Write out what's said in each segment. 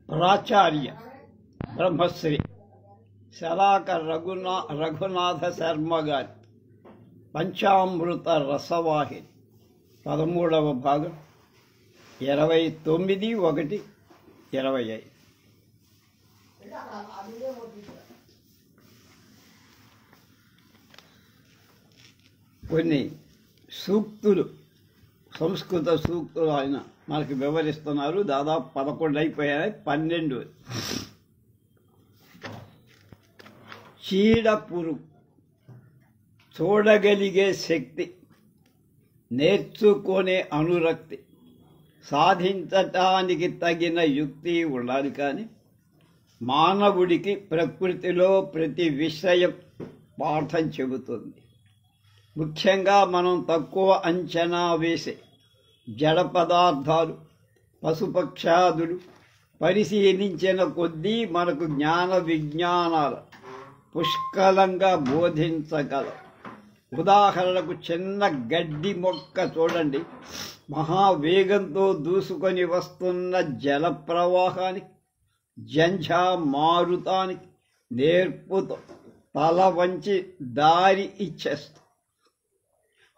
ప్రాచార్య బ్రహ్మశ్రీ శలాక రఘునాథ శర్మ గారి పంచామృత రసవాహిని 13వ భాగం 29/1/25. కొన్ని సూక్తులు, సంస్కృత సూక్తులు ఆయన మనకు వివరిస్తున్నారు. దాదాపు 11 అయిపోయాయి. 12. చీడ పురుగు చూడగలిగే శక్తి, నేర్చుకునే అనురక్తి, సాధించటానికి తగిన యుక్తి ఉండాలి. కానీ మానవుడికి ప్రకృతిలో ప్రతి విషయం పాఠం చెబుతుంది. ముఖ్యంగా మనం తక్కువ అంచనా వేసే జడ పదార్థాలు, పశుపక్షాదులు పరిశీలించిన కొద్దీ మనకు జ్ఞాన విజ్ఞానాలు పుష్కలంగా బోధించగలవు. ఉదాహరణకు చిన్న గడ్డి మొక్క చూడండి. మహావేగంతో దూసుకొని వస్తున్న జల ప్రవాహానికి, జంఝా మారుతానికి నేర్పుతో తల వంచి దారి ఇచ్చేస్తుంది.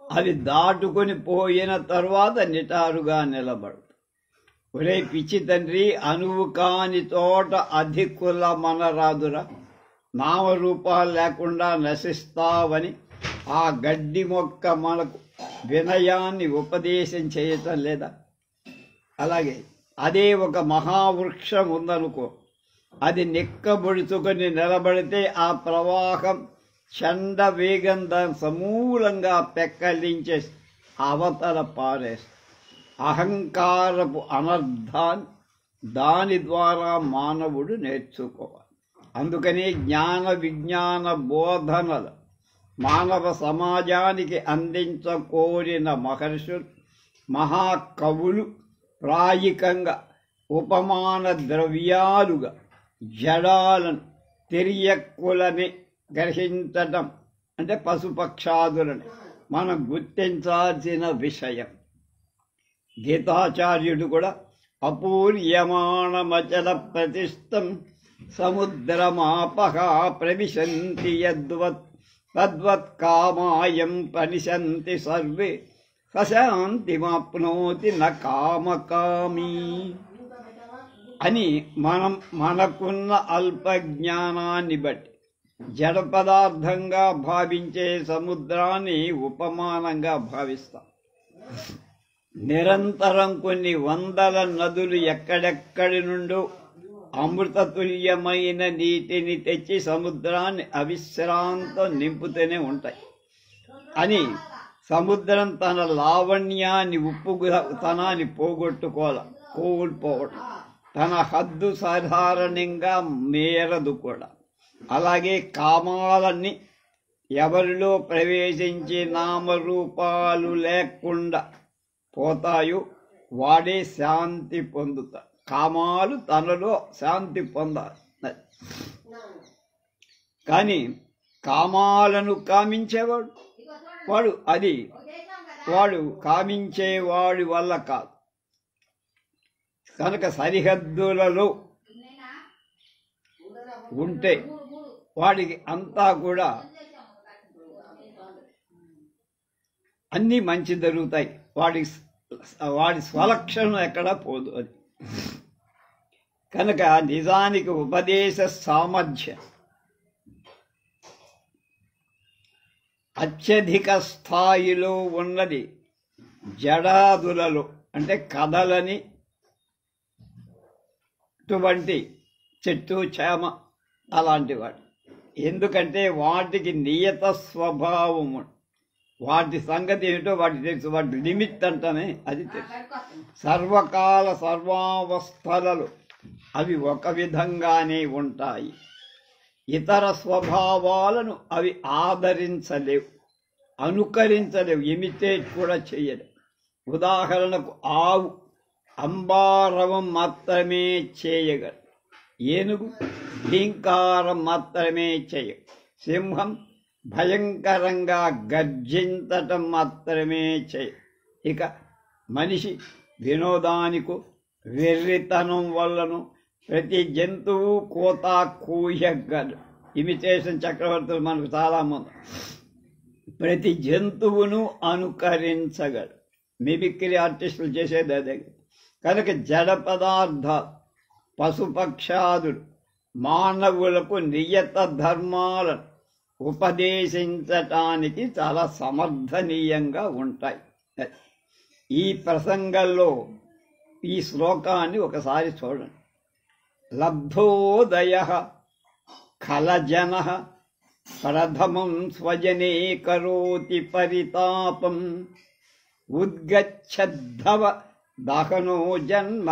అవి దాటుకొని పోయిన తర్వాత నిటారుగా నిలబడు. ఒరే పిచ్చి తండ్రి, అనువు కాని చోట అధికుల మనరాదురా, నామరూపాలు లేకుండా నశిస్తావని ఆ గడ్డి మొక్క మనకు వినయాన్ని ఉపదేశం చేయటం లేదా? అలాగే అదే ఒక మహావృక్షం ఉందనుకో, అది నిక్కబొడుచుకొని నిలబడితే ఆ ప్రవాహం చండ వేగం దాన్ని సమూలంగా పెక్కలించే అవతల పారేస్తుంది. అహంకారపు అనర్థాన్ని దాని ద్వారా మానవుడు నేర్చుకోవాలి. అందుకని జ్ఞాన విజ్ఞాన బోధనలు మానవ సమాజానికి అందించకోరిన మహర్షులు, మహాకవులు ప్రాయికంగా ఉపమాన ద్రవ్యాలుగా జడాలను, తిరియక్కులని గ్రహించటం అంటే పశుపక్షాదులని మనం గుర్తించాల్సిన విషయం. గీతాచార్యుడు కూడా అపూర్యమాణమచల ప్రతిష్టం సముద్రమాపహ ప్రవిశంతి యద్వత్ తద్వత్ కామాయం ప్రవిశంతి సర్వే సశాంతిమాప్నోతి న కామకామీ అని మనకున్న అల్పజ్ఞానాన్ని బట్టి జడ పదార్థంగా భావించే సముద్రాన్ని ఉపమానంగా భావిస్తాం. నిరంతరం కొన్ని వందల నదులు ఎక్కడెక్కడి నుండో అమృతతుల్యమైన నీటిని తెచ్చి సముద్రాన్ని అవిశ్రాంతం నింపుతూనే ఉంటాయి. అని సముద్రం తన లావణ్యాన్ని, ఉప్పుతనాన్ని కోల్పోవడం, తన హద్దు సాధారణంగా మేరదు కూడా. అలాగే కామాలన్నీ ఎవరిలో ప్రవేశించి నామరూపాలు లేకుండా పోతాయో వాడే శాంతి పొందుతాడు. కామాలు తనలో శాంతి పొందాలి. కానీ కామాలను కామించేవాడు వాడు కామించేవాడి వల్ల కాదు. కనుక సరిహద్దులలో ఉంటే వాడికి అంతా కూడా అన్నీ మంచి జరుగుతాయి. వాడి స్వలక్షణం ఎక్కడా పోదు. అది కనుక నిజానికి ఉపదేశ సామర్థ్యం అత్యధిక స్థాయిలో ఉన్నది జడాదులలో, అంటే కథలని అటువంటి చెట్టు చేమ అలాంటి వాటి. ఎందుకంటే వాటికి నియత స్వభావము, వాటి సంగతి ఏమిటో వాటికి తెలుసు. వాటి లిమిట్ అంటనే అది తెలుసు. సర్వకాల సర్వావస్థలలో అవి ఒక విధంగానే ఉంటాయి. ఇతర స్వభావాలను అవి ఆదరించలేవు, అనుకరించలేవు, ఇమిటేట్ కూడా చేయలేవు. ఉదాహరణకు ఆవు అంబారవం మాత్రమే చేయగలదు. ఏనుగు ఢీంకారం మాత్రమే చేయవు. సింహం భయంకరంగా గర్జించటం మాత్రమే చేయ. ఇక మనిషి వినోదానికో వెర్రితనం వల్లనో ప్రతి జంతువు కోత కూయగలడు. ఇమిటేషన్ చక్రవర్తులు మనకు చాలా మంది. ప్రతి జంతువును అనుకరించగలడు. మిమిక్రీ ఆర్టిస్టులు చేసేది అదే. కనుక జడ పదార్థాలు, పశుపక్షాదులు మానవులకు నియత ధర్మాలను ఉపదేశించటానికి చాలా సమర్థనీయంగా ఉంటాయి. ఈ ప్రసంగంలో ఈ శ్లోకాన్ని ఒకసారి చూడండి. లబ్ధోదయ ఖలజన ప్రథమం స్వజనే కరోతి పరితాపం ఉద్గచ్చద్ధవ దహనో జన్మ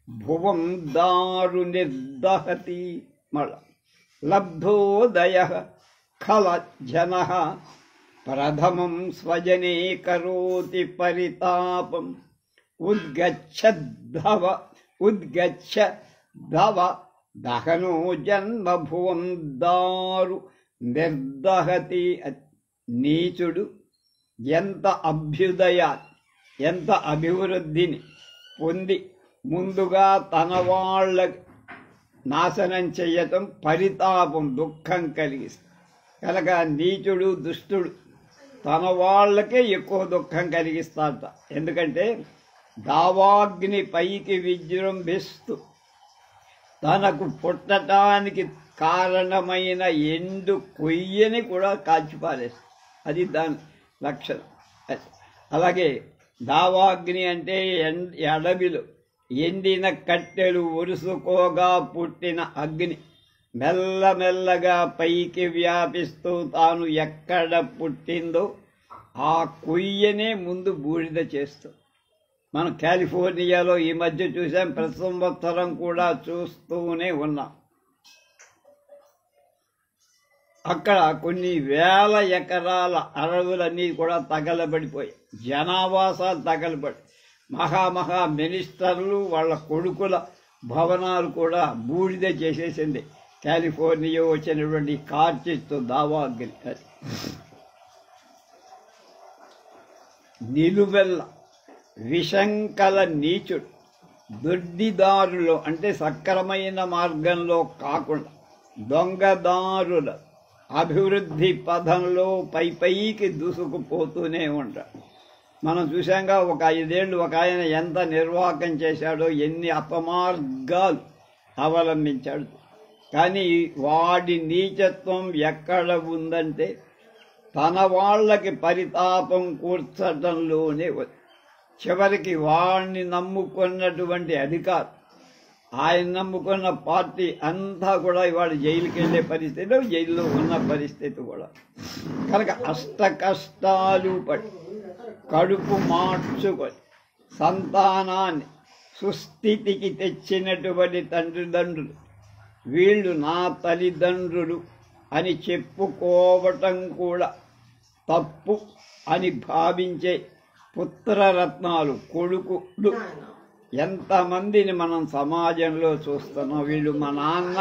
భువం దారు నిర్దహతి. మళ్ళ లబ్ధోదయ ఖలజన ప్రథమం స్వజనే కరోతి పరితాపం ఉద్గచ్చద్ధవ దహనో జన్మ భువం దారు నిర్దహతి. నీచుడు ఎంత ఎంత అభివృద్ధిని పొంది ముందుగా తన వాళ్ళకి నాశనం చెయ్యటం పరితాపం, దుఃఖం కలిగిస్తుంది. కనుక నీచుడు దుష్టుడు తన వాళ్ళకే ఎక్కువ దుఃఖం కలిగిస్తాడట. ఎందుకంటే దావాగ్ని పైకి విజృంభిస్తూ తనకు పుట్టటానికి కారణమైన ఎండు కొయ్యని కూడా కాల్చిపారేస్తుంది. అది దాని లక్షణం. అలాగే దావాగ్ని అంటే అడవిలో ఎండిన కట్టెలు ఒరుసుకోగా పుట్టిన అగ్ని మెల్లమెల్లగా పైకి వ్యాపిస్తూ తాను ఎక్కడ పుట్టిందో ఆ కొయ్యనే ముందు బూడిద చేస్తుంది. మనం కాలిఫోర్నియాలో ఈ మధ్య చూసాం, ప్రతి సంవత్సరం కూడా చూస్తూనే ఉన్నాం. అక్కడ కొన్ని వేల ఎకరాల అడవులన్నీ కూడా తగలబడిపోయాయి. జనావాసాలు తగలబడి మహా మినిస్టర్లు వాళ్ళ కొడుకుల భవనాలు కూడా బూడిద చేసేసింది కాలిఫోర్నియా వచ్చినటువంటి కార్చిస్తూ దావాగ్ని. నిలువెల్ల విషంకల నీచుడు దొడ్డిదారులో అంటే సక్రమైన మార్గంలో కాకుండా దొంగదారుల అభివృద్ధి పథంలో పైకి దూసుకుపోతూనే ఉంటాడు. మనం చూసాంగా, ఒక 5 ఏళ్ళు ఒక ఆయన ఎంత నిర్వాహకం చేశాడో, ఎన్ని అపమార్గాలు అవలంబించాడు. కానీ వాడి నీచత్వం ఎక్కడ ఉందంటే తన వాళ్ళకి పరితాపం కూర్చడంలోనే. చివరికి వాడిని నమ్ముకున్నటువంటి అధికారం, ఆయన నమ్ముకున్న పార్టీ అంతా కూడా ఇవాళ జైలుకి వెళ్ళే పరిస్థితి, జైల్లో ఉన్న పరిస్థితి కూడా. కనుక అష్ట కష్టాలు పడి కడుపు మార్చుకొని సంతానాన్ని సుస్థితికి తెచ్చినటువంటి తండ్రిదండ్రులు వీళ్ళు నా తల్లిదండ్రులు అని చెప్పుకోవటం కూడా తప్పు అని భావించే పుత్రరత్నాలు, కొడుకులు ఎంతమందిని మనం సమాజంలో చూస్తున్నాం. వీళ్ళు మా నాన్న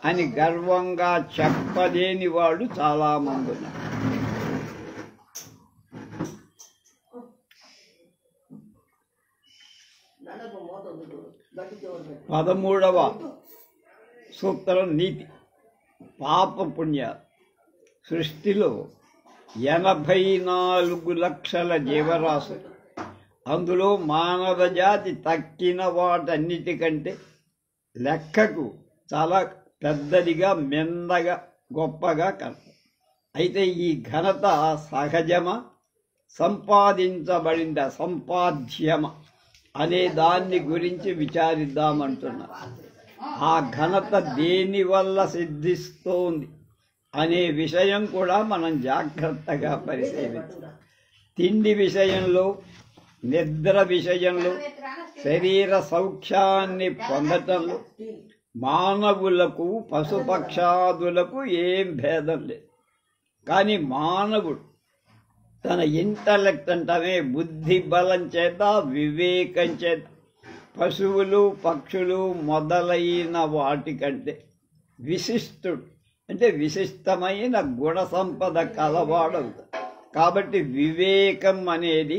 అని గర్వంగా చెప్పలేని వాళ్ళు చాలామంది ఉన్నారు. పదమూడవ సూత్రం నీతి. పాప పుణ్యాలు. సృష్టిలో 84 లక్షల జీవరాశులు, అందులో మానవ జాతి తక్కిన వాటన్నిటికంటే లెక్కకు చాలా పెద్దదిగా, మెందగా, గొప్పగా కనపడు. అయితే ఈ ఘనత సహజమా, సంపాదించబడిందా, సంపాద్యమా అనే దాన్ని గురించి విచారిద్దామంటున్నారు. ఆ ఘనత దేని వల్ల సిద్ధిస్తోంది అనే విషయం కూడా మనం జాగ్రత్తగా పరిశీలించాలి. తిండి విషయంలో, నిద్ర విషయంలో, శరీర సౌఖ్యాన్ని పొందటంలో మానవులకు పశుపక్షాదులకు ఏం భేదం లేదు. కానీ మానవుడు తన ఇంటలెక్ట్ అంటమే బుద్ధి బలం చేత, వివేకం చేత పశువులు పక్షులు మొదలైన వాటికంటే విశిష్టుడు, అంటే విశిష్టమైన గుణ సంపద కలవాడవుతాడు. కాబట్టి వివేకం అనేది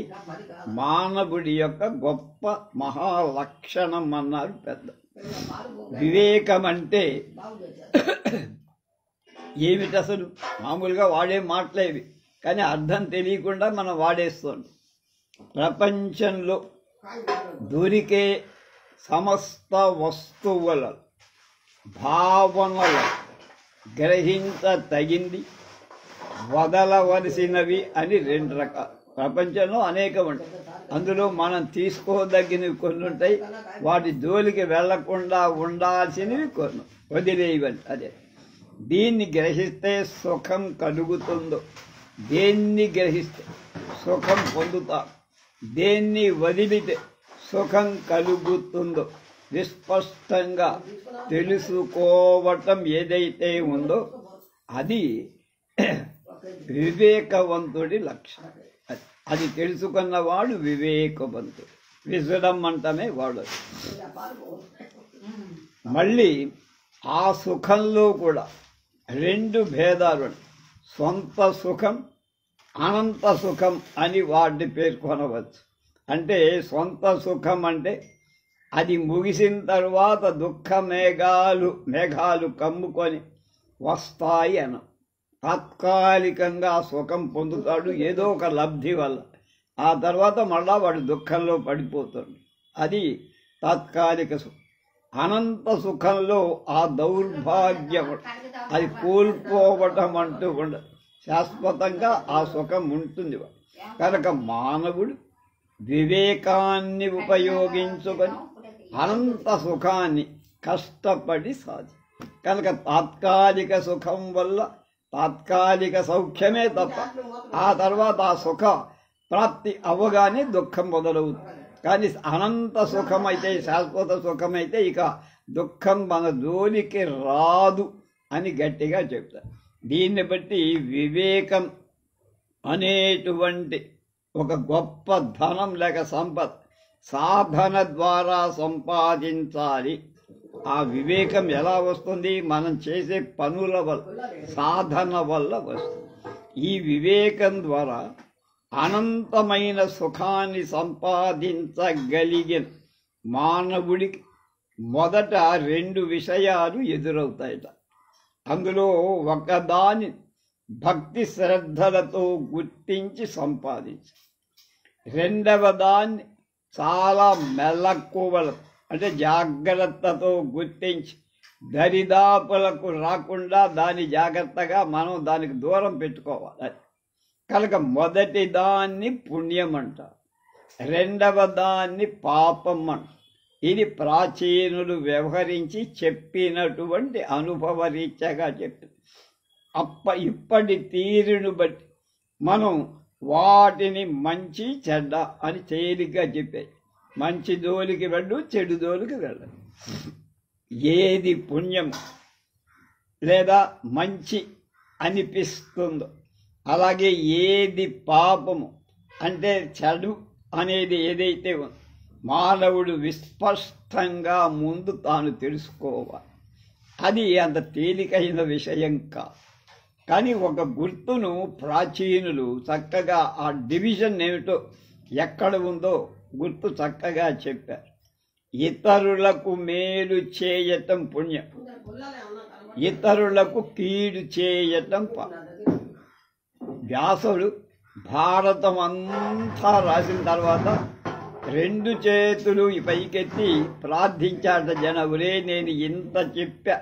మానవుడి యొక్క గొప్ప మహాలక్షణం అన్నారు పెద్ద. వివేకం అంటే ఏమిటి అసలు? మామూలుగా వాడే మాటలేవి, కానీ అర్థం తెలియకుండా మనం వాడేస్తాం. ప్రపంచంలో దొరికే సమస్త వస్తువుల భావనలు గ్రహించతగింది, వదలవలసినవి అని రెండు రకాలు. ప్రపంచంలో అనేకం ఉంటాయి, అందులో మనం తీసుకోదగినవి కొన్ని ఉంటాయి, వాటి జోలికి వెళ్లకుండా ఉండాల్సినవి కొన్ని వదిలేయవని. అదే దీన్ని గ్రహిస్తే సుఖం కలుగుతుందో, దేన్ని గ్రహిస్తే సుఖం పొందుతాం, దేన్ని వదిలితే సుఖం కలుగుతుందో విస్పష్టంగా తెలుసుకోవటం ఏదైతే ఉందో అది వివేకవంతుడి లక్షణం. అది తెలుసుకున్నవాడు వివేకవంతుడు. విజడం అంటమే వాడు. మళ్ళీ ఆ సుఖంలో కూడా రెండు భేదాలు, సొంత సుఖం, అనంత సుఖం అని వాటిని పేర్కొనవచ్చు. అంటే సొంత సుఖం అంటే అది ముగిసిన తర్వాత దుఃఖ మేఘాలు కమ్ముకొని వస్తాయి అన. తాత్కాలికంగా సుఖం పొందుతాడు ఏదో ఒక లబ్ధి వల్ల, ఆ తర్వాత మళ్ళా వాడు దుఃఖంలో పడిపోతాడు. అది తాత్కాలిక సుఖం. అనంత సుఖంలో ఆ దౌర్భాగ్యం, అది కోల్పోవటం అంటూ ఉండదు, శాశ్వతంగా ఆ సుఖం ఉంటుంది. కనుక మానవుడు వివేకాన్ని ఉపయోగించుకొని అనంత సుఖాన్ని కష్టపడి సాధి. కనుక తాత్కాలిక సుఖం వల్ల తాత్కాలిక సౌఖ్యమే తప్ప ఆ తర్వాత ఆ సుఖ ప్రాప్తి అవ్వగానే దుఃఖం మొదలవుతుంది. కానీ అనంత సుఖమైతే, శాశ్వత సుఖమైతే ఇక దుఃఖం మన జోలికి రాదు అని గట్టిగా చెప్తారు. దీన్ని బట్టి వివేకం అనేటువంటి ఒక గొప్ప ధనం లేక సంపద సాధన ద్వారా సంపాదించాలి. ఆ వివేకం ఎలా వస్తుంది? మనం చేసే పనుల వల్ల, సాధన వల్ల వస్తుంది. ఈ వివేకం ద్వారా అనంతమైన సుఖాన్ని సంపాదించగలిగిన మానవుడికి మొదట రెండు విషయాలు ఎదురవుతాయట. అందులో ఒకదాని భక్తి శ్రద్ధలతో గుర్తించి సంపాదించి, రెండవ దాన్ని చాలా మెలకువలు అంటే జాగ్రత్తతో గుర్తించి దరిదాపులకు రాకుండా దాన్ని జాగ్రత్తగా మనం దానికి దూరం పెట్టుకోవాలి. కనుక మొదటి దాన్ని పుణ్యం అంటారు, రెండవ దాన్ని పాపం అంటారు. ఇది ప్రాచీనులు వ్యవహరించి చెప్పినటువంటి అనుభవరీత్యగా చెప్పింది. ఇప్పటి తీరును బట్టి మనం వాటిని మంచి చెడ్డ అని తేలిగ్గా చెప్పాయి. మంచి జోలికి వెళ్ళు, చెడు జోలికి వెళ్ళదు. ఏది పుణ్యం లేదా మంచి అనిపిస్తుందో, అలాగే ఏది పాపము అంటే చెడు అనేది ఏదైతే ఉందో మానవుడు విస్పష్టంగా ముందు తాను తెలుసుకోవాలి. అది అంత తేలికైన విషయం కాదు. కానీ ఒక గుర్తును ప్రాచీనులు చక్కగా ఆ డివిజన్ ఏమిటో ఎక్కడ ఉందో గుర్తు చక్కగా చెప్పారు. ఇతరులకు మేలు చేయటం పుణ్యం, ఇతరులకు కీడు చేయటం పాపం. వ్యాసుడు భారతం అంతా రాసిన తర్వాత రెండు చేతులు పైకెత్తి ప్రార్థించాట. జనవురే, నేను ఇంత చెప్పా,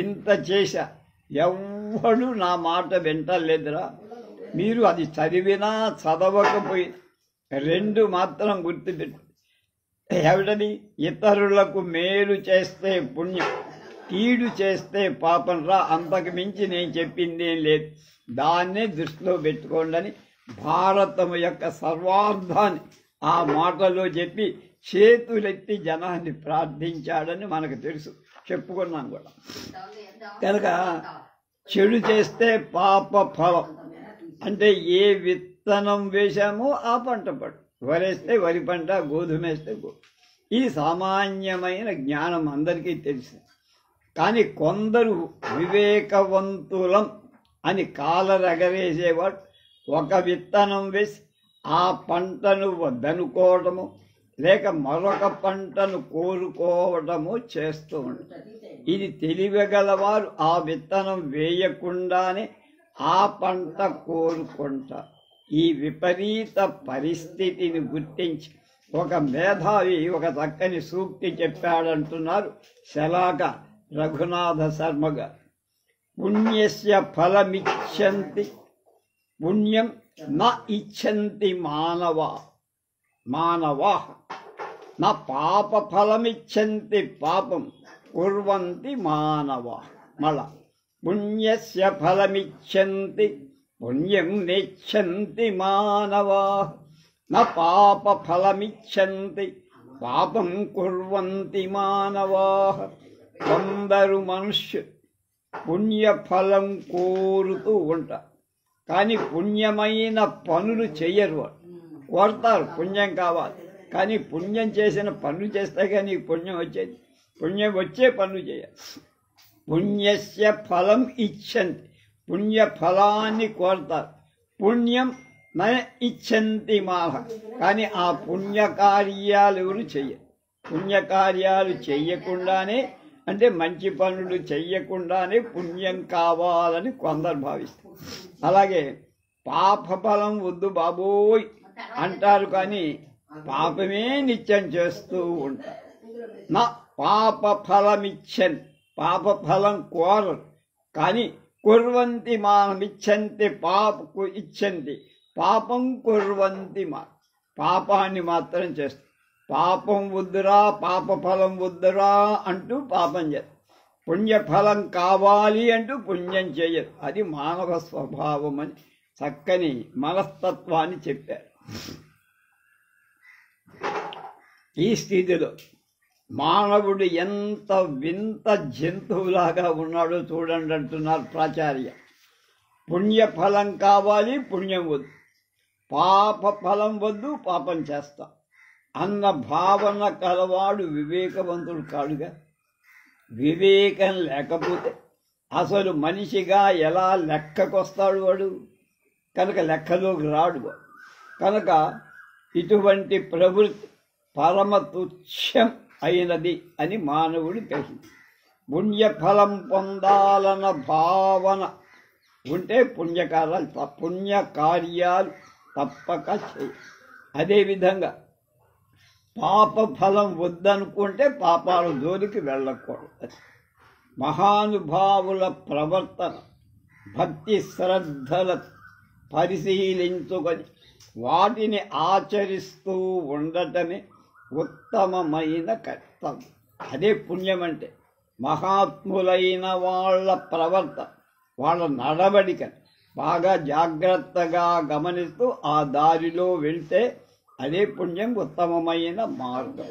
ఇంత చేశా, ఎవ్వడు నా మాట వింటలేదురా. మీరు అది చదివినా చదవకపోయి రెండు మాత్రం గుర్తుపెట్టు. ఏమిటది? ఇతరులకు మేలు చేస్తే పుణ్యం, కీడు చేస్తే పాపం రా. అంతకు మించి నేను చెప్పింది ఏం లేదు, దాన్నే దృష్టిలో పెట్టుకోండి అని భారతము యొక్క సర్వార్థాన్ని ఆ మాటలో చెప్పి చేతులెత్తి జనాన్ని ప్రార్థించాడని మనకు తెలుసు, చెప్పుకున్నాం కూడా. కనుక చెడు చేస్తే పాప ఫలం అంటే ఏ విత్తనం వేశామో ఆ పంట పడు. వరేస్తే వరి పంట, గోధుమ వేస్తే గోధుమ. ఈ సామాన్యమైన జ్ఞానం అందరికీ తెలుసు. కానీ కొందరు వివేకవంతులం అని కాలరగరేసేవాడు ఒక విత్తనం వేసి ఆ పంటను వద్దనుకోవటము, లేక మరొక పంటను కోరుకోవడము చేస్తూ ఉంటారు. ఇది తెలియగలవారు ఆ విత్తనం వేయకుండానే ఆ పంట కోరుకుంటారు. ఈ విపరీత పరిస్థితిని గుర్తించి ఒక మేధావి ఒక చక్కని సూక్తి చెప్పాడంటున్నారు శలాక రఘునాథ శర్మ గారు. పుణ్యస్య ఫలమిచ్చంతి పుణ్యం న ఇచ్చంతి మానవా నా పాప ఫలమిచ్చంతి పాపం కుర్వంతి మానవా. మళ్ళా పుణ్యస్య ఫలమిచ్చంతి పుణ్యం నెచ్చంతి మానవా నా పాప ఫలమిచ్చంతి పాపం కుర్వంతి మానవా. కొందరు మనుష్యులు పుణ్యఫలం కోరుతూ ఉంటారు, కానీ పుణ్యమైన పనులు చెయ్యరు. కోరుతారు పుణ్యం కావాలి, కానీ పుణ్యం చేసిన పనులు చేస్తే కానీ పుణ్యం వచ్చేది. పుణ్యం వచ్చే పనులు చేయాలి. పుణ్యస్య ఫలం ఇచ్చంతి పుణ్యఫలాన్ని కోరుతారు, పుణ్యం న ఇచ్చంతి మాన, కానీ ఆ పుణ్యకార్యాలు ఎవరు చెయ్యరు. పుణ్యకార్యాలు చెయ్యకుండానే అంటే మంచి పనులు చెయ్యకుండానే పుణ్యం కావాలని కొందరు భావిస్తారు. అలాగే పాప ఫలం వద్దు బాబోయ్ అంటారు, కానీ పాపమే నిత్యం చేస్తూ ఉంటారు. నా పాప ఫలమిచ్చంతి పాప ఫలం కోరరు, కానీ కుర్వంతి మానమిచ్చంతి పాపకు ఇచ్చంతి పాపం కుర్వంతి మా పాపాన్ని మాత్రం చేస్తారు. పాపం వద్దురా పాప ఫలం వద్దురా అంటూ పాపం చేస్తారు. పుణ్యఫలం కావాలి అంటూ పుణ్యం చేయరు. అది మానవ స్వభావం అని చక్కని మనస్తత్వాన్ని చెప్పారు. ఈ స్థితిలో మానవుడు ఎంత వింత జంతువులాగా ఉన్నాడో చూడండి అంటున్నారు ప్రాచార్య. పుణ్యఫలం కావాలి, పుణ్యం వద్దు, పాప ఫలం వద్దు, పాపం చేస్తాం అన్న భావన కలవాడు వివేకవంతుడు కాడుగా. వివేకం లేకపోతే అసలు మనిషిగా ఎలా లెక్కకొస్తాడు వాడు? కనుక లెక్కలోకి రాడు. కనుక ఇటువంటి ప్రవృత్తి పరమ తుచ్చం అయినది అని మానవుడు గ్రహించి పుణ్యఫలం పొందాలన్న భావన ఉంటే పుణ్యకార్యాలు తప్పక చేయాలి. అదేవిధంగా పాప ఫలం వద్దనుకుంటే పాపాల జోలికి వెళ్ళకూడదు. మహానుభావుల ప్రవర్తన భక్తి శ్రద్ధల పరిశీలించుకొని వాటిని ఆచరిస్తూ ఉండటమే ఉత్తమమైన కర్తవ్యం. అదే పుణ్యం అంటే. మహాత్ములైన వాళ్ళ ప్రవర్తన, వాళ్ళ నడవడికని బాగా జాగ్రత్తగా గమనిస్తూ ఆ దారిలో వెళ్తే అదే పుణ్యం, ఉత్తమమైన మార్గం.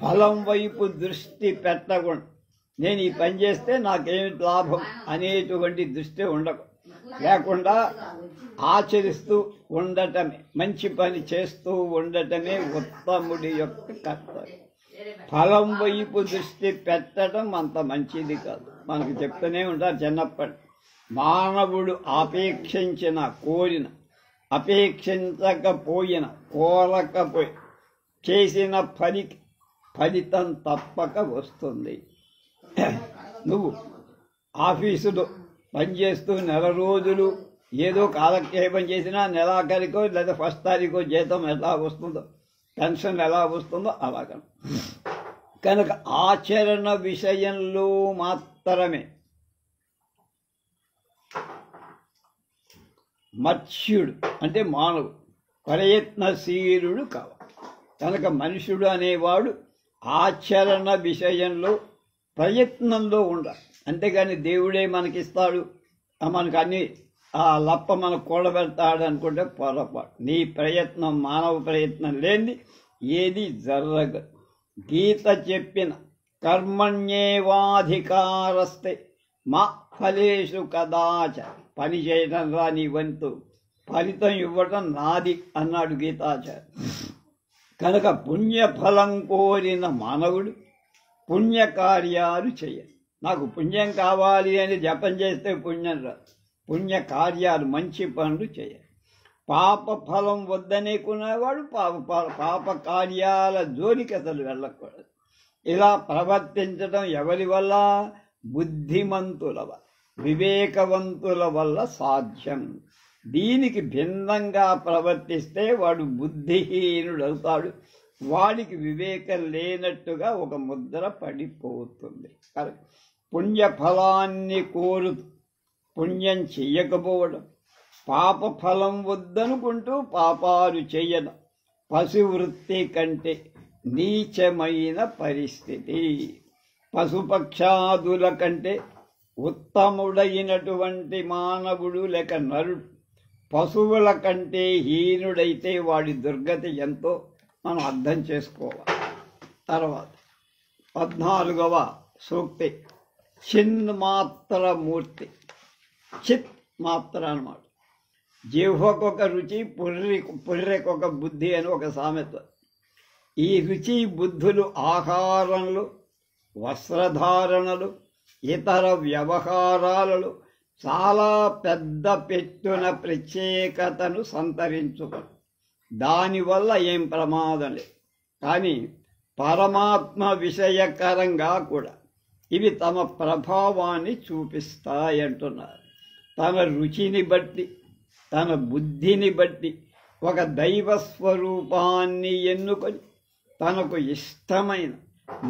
ఫలం వైపు దృష్టి పెట్టకుండా నేను ఈ పని చేస్తే నాకేమిటి లాభం అనేటువంటి దృష్టి లేకుండా ఆచరిస్తూ ఉండటమే, మంచి పని చేస్తూ ఉండటమే ఉత్తముడి యొక్క కర్తవ్యం. ఫలం వైపు దృష్టి పెట్టడం అంత మంచిది కాదు. మనకు చెప్తూనే ఉంటారు చిన్నప్పటి. మానవుడు ఆపేక్షించిన కోరిన, అపేక్షించకపోయిన, కోరకపోయి చేసిన పనికి ఫలితం తప్పక వస్తుంది. నువ్వు ఆఫీసులో పనిచేస్తూ నెల రోజులు ఏదో కాలక్షేపం చేసినా నెలాఖరికో లేదా ఫస్ట్ తారీఖో జీతం ఎలా వస్తుందో, పెన్షన్ ఎలా వస్తుందో అలాగ. కనుక ఆచరణ విషయంలో మాత్రమే మత్స్యుడు అంటే మానవుడు ప్రయత్నశీలుడు కావాలి. కనుక మనుషుడు అనేవాడు ఆచరణ విషయంలో ప్రయత్నంలో ఉండాలి. అంతేగాని దేవుడే మనకిస్తాడు, మనకు అన్ని ఆ లప్ప మనకు కూడబెడతాడు అనుకుంటే పొరపాటు. నీ ప్రయత్నం, మానవ ప్రయత్నం లేని ఏది జరగదు. గీత చెప్పిన కర్మణ్యేవాధికారస్తే మా ఫలేషు కదాచ, పని చేయడం రా నీ వంతు, ఫలితం ఇవ్వటం నాది అన్నాడు గీతాచార్య. కనుక పుణ్యఫలం కోరిన మానవుడు పుణ్యకార్యాలు చేయాలి. నాకు పుణ్యం కావాలి అని జపం చేస్తే పుణ్యం రాదు. పుణ్యకార్యాలు, మంచి పనులు చేయాలి. పాప ఫలం వద్దనేకునేవాడు పాప కార్యాల జోలికి అసలు వెళ్ళకూడదు. ఇలా ప్రవర్తించడం ఎవరి వల్ల? బుద్ధిమంతుల వల్ల, వివేకవంతుల వల్ల సాధ్యం. దీనికి భిన్నంగా ప్రవర్తిస్తే వాడు బుద్ధిహీనుడవుతాడు. వాడికి వివేకం లేనట్టుగా ఒక ముద్ర పడిపోతుంది. పుణ్యఫలాన్ని కోరుతూ పుణ్యం చెయ్యకపోవడం, పాప ఫలం వద్దనుకుంటూ పాపాలు చెయ్యడం పశువృత్తి కంటే నీచమైన పరిస్థితి. పశుపక్షాదుల కంటే ఉత్తముడైనటువంటి మానవుడు లేక నరుడు పశువుల కంటే హీనుడైతే వాడి దుర్గతి ఎంతో మనం అర్థం చేసుకోవాలి. తర్వాత 14వ సూక్తి చిన్మాత్ర మూర్తి. చిత్ మాత్ర అన్నమాట. జిహ్వకొక రుచి, పుర్రెకొక బుద్ధి అని ఒక సామెత. ఈ రుచి బుద్ధులు ఆహారంలో, వస్త్రధారణలు, ఇతర వ్యవహారాలలో చాలా పెద్ద పెట్టున ప్రత్యేకతను సంతరించుకోరు. దానివల్ల ఏం ప్రమాదం లేదు. కానీ పరమాత్మ విషయకరంగా కూడా ఇవి తమ ప్రభావాన్ని చూపిస్తాయంటున్నారు. తన రుచిని బట్టి, తన బుద్ధిని బట్టి ఒక దైవ స్వరూపాన్ని ఎన్నుకొని తనకు ఇష్టమైన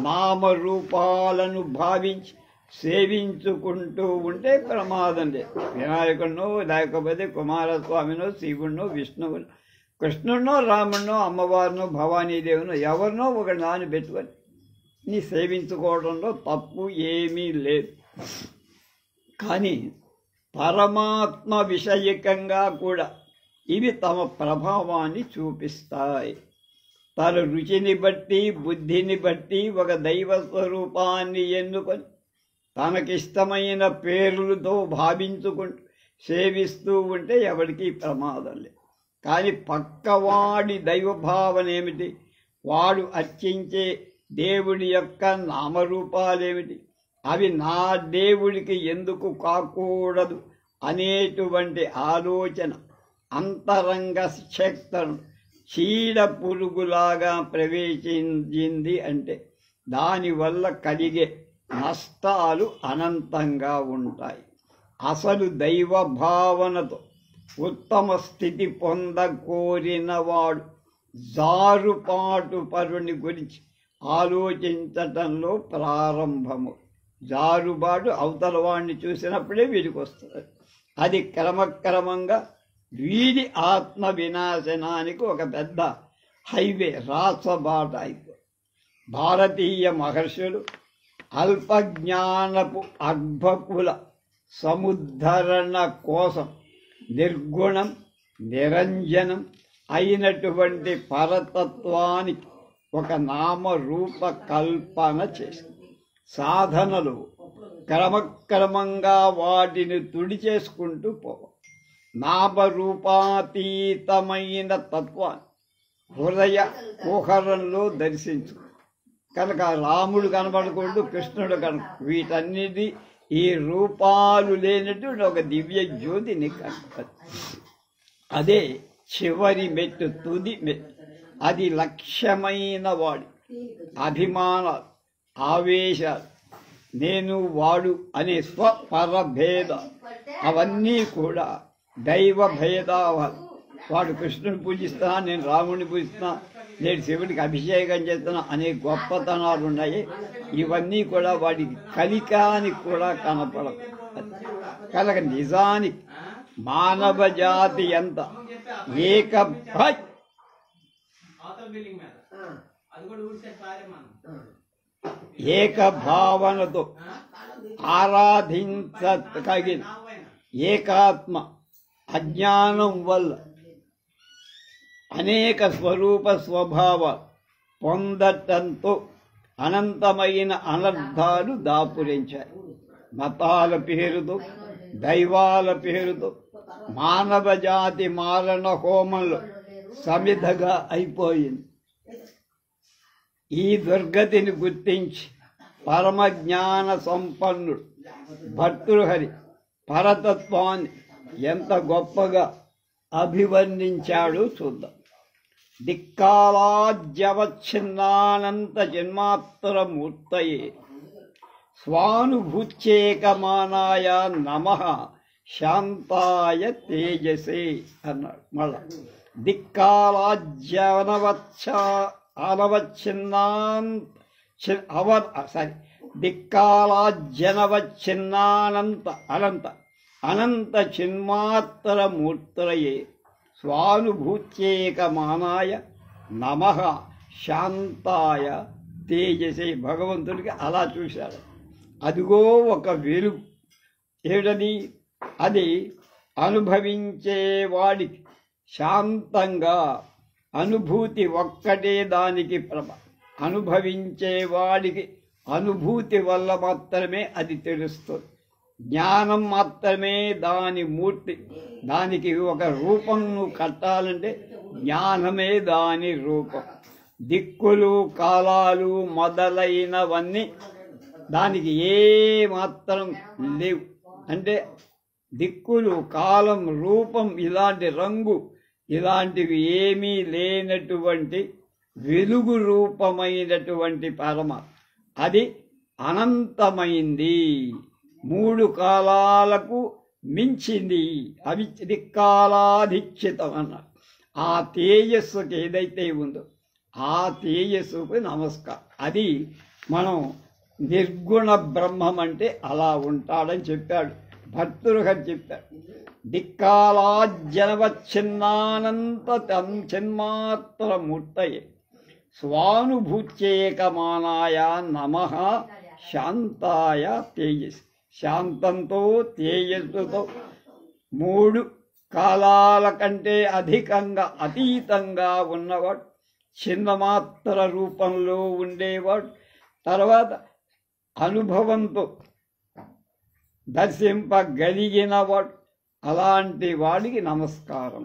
నామరూపాలను భావించి సేవించుకుంటూ ఉంటే ప్రమాదం లేదు. వినాయకుడినో లేకపోతే కుమారస్వామినో శివుడినో విష్ణువునో కృష్ణుడినో రాముడినో అమ్మవారినో భవానీదేవినో ఎవరినో ఒక నాని పెట్టుకొని నీ సేవించుకోవడంలో తప్పు ఏమీ లేదు. కానీ పరమాత్మ విషయకంగా కూడా ఇవి తమ ప్రభావాన్ని చూపిస్తాయి. తన రుచిని బట్టి, బుద్ధిని బట్టి ఒక దైవ స్వరూపాన్ని ఎన్నుకొని తనకిష్టమైన పేర్లతో భావించుకుంటూ సేవిస్తూ ఉంటే ఎవరికి ప్రమాదం లేదు. కానీ పక్కవాడి దైవభావన ఏమిటి? వాడు అర్చించే దేవుడి యొక్క నామరూపాలేమిటి? అవి నా దేవుడికి ఎందుకు కాకూడదు అనేటువంటి ఆలోచన అంతరంగ శక్తులను చీడ పురుగులాగా ప్రవేశించింది అంటే దానివల్ల కలిగే నష్టాలు అనంతంగా ఉంటాయి. అసలు దైవ భావనతో ఉత్తమ స్థితి పొందకోరిన వాడు జారుపాటు పరుని గురించి ఆలోచించటంలో ప్రారంభము. జారుబాటు అవతల వాడిని చూసినప్పుడే వీడికి వస్తుంది. అది క్రమక్రమంగా వీడి ఆత్మ వినాశనానికి ఒక పెద్ద హైవే, రాసబాట అయిపోయి. భారతీయ మహర్షులు అల్పజ్ఞానపు అర్భకుల సముద్ధరణ కోసం నిర్గుణం, నిరంజనం అయినటువంటి పరతత్వానికి ఒక నామరూప కల్పన చేసింది. సాధనలు క్రమక్రమంగా వాటిని తుడిచేసుకుంటూ పోవాలి. నామరూపాతీతమైన తత్వాన్ని హృదయ కుహరంలో దర్శించు. కనుక రాముడు కనబడకూడదు, కృష్ణుడు వీటన్నిటి ఈ రూపాలు లేనటువంటి ఒక దివ్య జ్యోతిని కనపడు. అదే చివరి మెట్టు, తుది మెట్టు. అది లక్ష్యమైన వాడి అభిమానాలు, ఆవేశాలు, నేను వాడు అనే స్వపరభేద అవన్నీ కూడా దైవ భేదాలు. వాడు కృష్ణుని పూజిస్తున్నా, నేను రాముడిని పూజిస్తున్నా, నేను శివుడికి అభిషేకం చేస్తున్నా అనే గొప్పతనాలు ఉన్నాయి. ఇవన్నీ కూడా వాడికి కలికానికి కూడా కనపడదు. కనుక నిజానికి మానవ జాతి ఎంత ఏకభావనతో ఆరాధించగలిగిన ఏకాత్మ అజ్ఞానం వల్ల అనేక స్వరూప స్వభావాలు పొందటంతో అనంతమైన అనర్థాలు దాపురించాయి. మతాల పేరుతో, దైవాల పేరుతో మానవ జాతి మారణ హోమంలో సమిధగా అయిపోయింది. ఈ దుర్గతిని గుర్తించి పరమజ్ఞాన సంపన్నుడు భర్తృహరి పరతత్వాన్ని ఎంత గొప్పగా అభివర్ణించాడు చూద్దాం. దిక్కాలాజ్యవచ్ఛిన్నానంత జన్మాత్తరమూర్తయే స్వానుభూత్యేకమానాయ నమః శాంతాయ తేజసే అన్నాడు. మళ్ళా దిక్కాలాజ్యనవచ్ఛిన్నానంత అనంత చిన్మాత్తరమూర్తయే స్వానుభూత్యేకమానాయ నమః శాంతాయ తేజసే. భగవంతుడికి అలా చూశాడు. అదిగో ఒక వెలుగు. ఏమిటది? అది అనుభవించేవాడికి శాంతంగా అనుభూతి ఒక్కటే దానికి అనుభవించేవాడికి అనుభూతి వల్ల మాత్రమే అది తెలుస్తుంది. జ్ఞానం మాత్రమే దాని మూర్తి. దానికి ఒక రూపం నువ్వు కట్టాలంటే జ్ఞానమే దాని రూపం. దిక్కులు కాలాలు మొదలైనవన్నీ దానికి ఏ మాత్రం లేవు. అంటే దిక్కులు కాలం రూపం ఇలాంటి రంగు ఇలాంటివి ఏమీ లేనటువంటి వెలుగు రూపమైనటువంటి పరమాత్మ అది అనంతమైంది. 3 కాలాలకు మించింది. అవి దిక్కాలాధిష్ఠితం అన్నారు. ఆ తేజస్సుకి ఏదైతే ఉందో ఆ తేజస్సుకు నమస్కారం. అది మనం నిర్గుణ బ్రహ్మం అంటే అలా ఉంటాడని చెప్పాడు. భర్తృగా చెప్పాడు. దిక్కాలాజ్జనవచ్ఛిన్నానంత చిన్మాత్రమూర్తయే స్వానుభూత్యేకమానాయ నమః శాంతాయ తేజస్. శాంతంతో తేజస్సుతో 3 కాలాల కంటే అధికంగా అతీతంగా ఉన్నవాడు, చిన్నమాత్ర రూపంలో ఉండేవాడు, తర్వాత అనుభవంతో దర్శింపగలిగినవాడు. అలాంటి వాడికి నమస్కారం.